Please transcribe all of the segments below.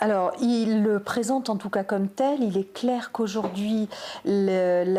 Alors, il le présente en tout cas comme tel. Il est clair qu'aujourd'hui, une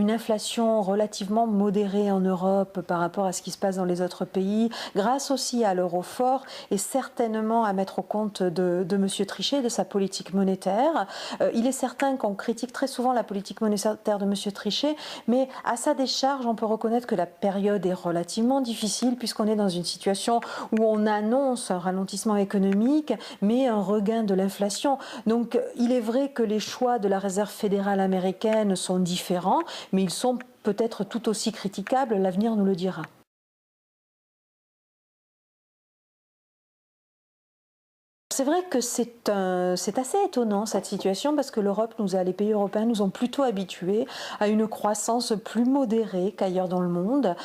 inflation relativement modérée en Europe par rapport à ce qui se passe dans les autres pays, grâce aussi à l'euro fort, est certainement à mettre au compte de M. Trichet, de sa politique monétaire. Il est certain qu'on critique très souvent la politique monétaire de M. Trichet, mais à sa décharge, on peut reconnaître que la période est relativement difficile puisqu'on est dans une situation où on annonce un ralentissement économique, mais un regain de l'inflation. Donc il est vrai que les choix de la Réserve fédérale américaine sont différents, mais ils sont peut-être tout aussi critiquables, l'avenir nous le dira. C'est vrai que c'est assez étonnant cette situation parce que les pays européens nous ont plutôt habitués à une croissance plus modérée qu'ailleurs dans le monde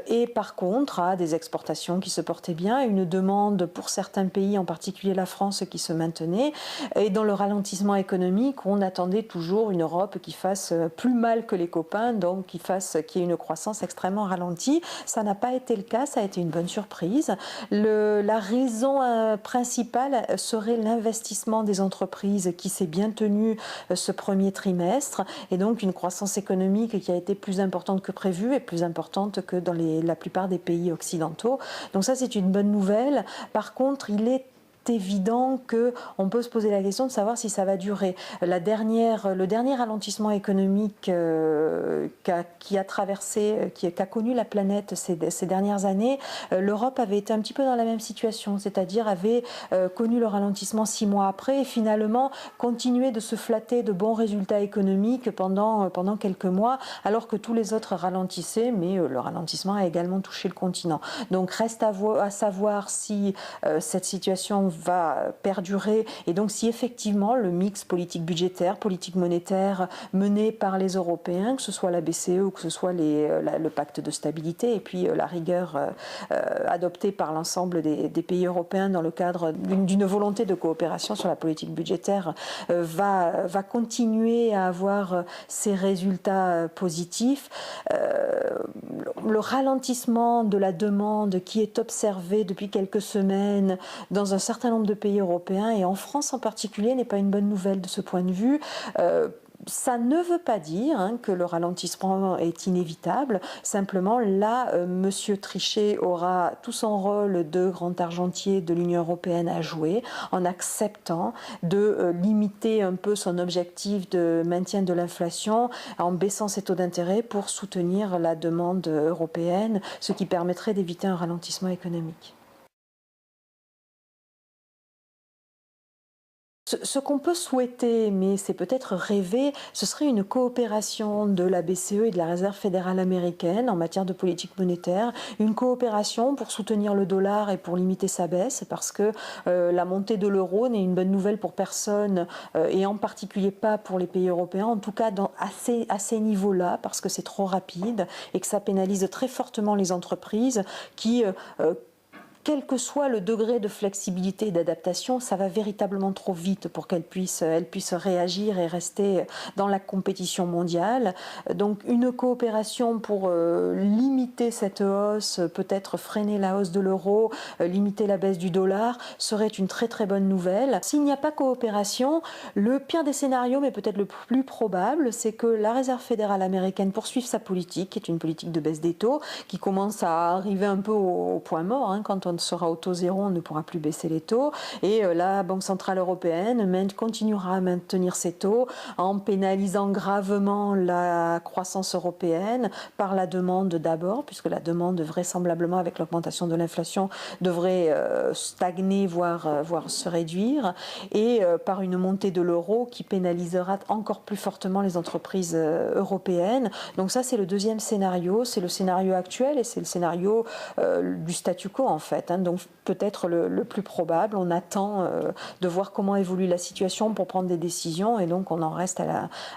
et par contre à des exportations qui se portaient bien, à une demande pour certains pays, en particulier la France, qui se maintenait et dans le ralentissement économique, on attendait toujours une Europe qui fasse plus mal que les copains, donc qui ait une croissance extrêmement ralentie. Ça n'a pas été le cas, ça a été une bonne surprise. La raison principale serait l'investissement des entreprises qui s'est bien tenu ce premier trimestre et donc une croissance économique qui a été plus importante que prévu et plus importante que dans la plupart des pays occidentaux. Donc ça, c'est une bonne nouvelle. Par contre, il est évident qu'on peut se poser la question de savoir si ça va durer. Le dernier ralentissement économique qu'a connu la planète ces dernières années, l'Europe avait été un petit peu dans la même situation, c'est-à-dire avait connu le ralentissement 6 mois après et finalement continué de se flatter de bons résultats économiques pendant quelques mois, alors que tous les autres ralentissaient, mais le ralentissement a également touché le continent. Donc reste à savoir si cette situation va perdurer et donc si effectivement le mix politique budgétaire, politique monétaire mené par les Européens, que ce soit la BCE ou que ce soit le pacte de stabilité et puis la rigueur adoptée par l'ensemble des pays européens dans le cadre d'une volonté de coopération sur la politique budgétaire va continuer à avoir ces résultats positifs. Le ralentissement de la demande qui est observé depuis quelques semaines dans un certain nombre de pays européens et en France en particulier n'est pas une bonne nouvelle de ce point de vue. Ça ne veut pas dire que le ralentissement est inévitable. Simplement, là, M. Trichet aura tout son rôle de grand argentier de l'Union européenne à jouer en acceptant de limiter un peu son objectif de maintien de l'inflation en baissant ses taux d'intérêt pour soutenir la demande européenne, ce qui permettrait d'éviter un ralentissement économique. Ce qu'on peut souhaiter, mais c'est peut-être rêver, ce serait une coopération de la BCE et de la Réserve fédérale américaine en matière de politique monétaire, une coopération pour soutenir le dollar et pour limiter sa baisse, parce que la montée de l'euro n'est une bonne nouvelle pour personne, et en particulier pas pour les pays européens, en tout cas à ces niveaux-là, parce que c'est trop rapide et que ça pénalise très fortement les entreprises qui quel que soit le degré de flexibilité et d'adaptation, ça va véritablement trop vite pour qu'elle puisse réagir et rester dans la compétition mondiale. Donc une coopération pour limiter cette hausse, peut-être freiner la hausse de l'euro, limiter la baisse du dollar, serait une très très bonne nouvelle. S'il n'y a pas coopération, le pire des scénarios, mais peut-être le plus probable, c'est que la Réserve fédérale américaine poursuive sa politique, qui est une politique de baisse des taux, qui commence à arriver un peu au point mort, quand on sera au taux zéro, on ne pourra plus baisser les taux. Et la Banque centrale européenne continuera à maintenir ses taux en pénalisant gravement la croissance européenne par la demande d'abord, puisque la demande vraisemblablement avec l'augmentation de l'inflation devrait stagner, voire se réduire, et par une montée de l'euro qui pénalisera encore plus fortement les entreprises européennes. Donc ça, c'est le deuxième scénario, c'est le scénario actuel et c'est le scénario du statu quo en fait. Donc peut-être le plus probable. On attend de voir comment évolue la situation pour prendre des décisions et donc on en reste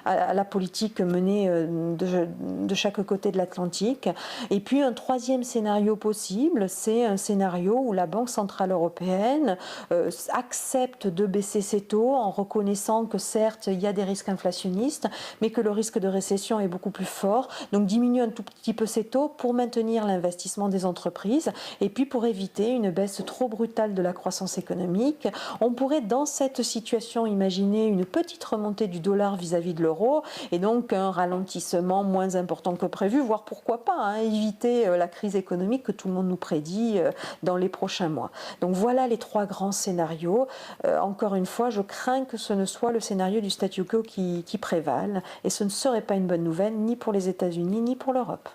à la politique menée de chaque côté de l'Atlantique. Et puis un troisième scénario possible, c'est un scénario où la Banque centrale européenne accepte de baisser ses taux en reconnaissant que certes il y a des risques inflationnistes, mais que le risque de récession est beaucoup plus fort. Donc diminue un tout petit peu ses taux pour maintenir l'investissement des entreprises et puis pour éviter éviter une baisse trop brutale de la croissance économique. On pourrait dans cette situation imaginer une petite remontée du dollar vis-à-vis de l'euro et donc un ralentissement moins important que prévu, voire pourquoi pas éviter la crise économique que tout le monde nous prédit dans les prochains mois. Donc voilà les trois grands scénarios. Encore une fois, je crains que ce ne soit le scénario du statu quo qui prévale et ce ne serait pas une bonne nouvelle ni pour les États-Unis ni pour l'Europe.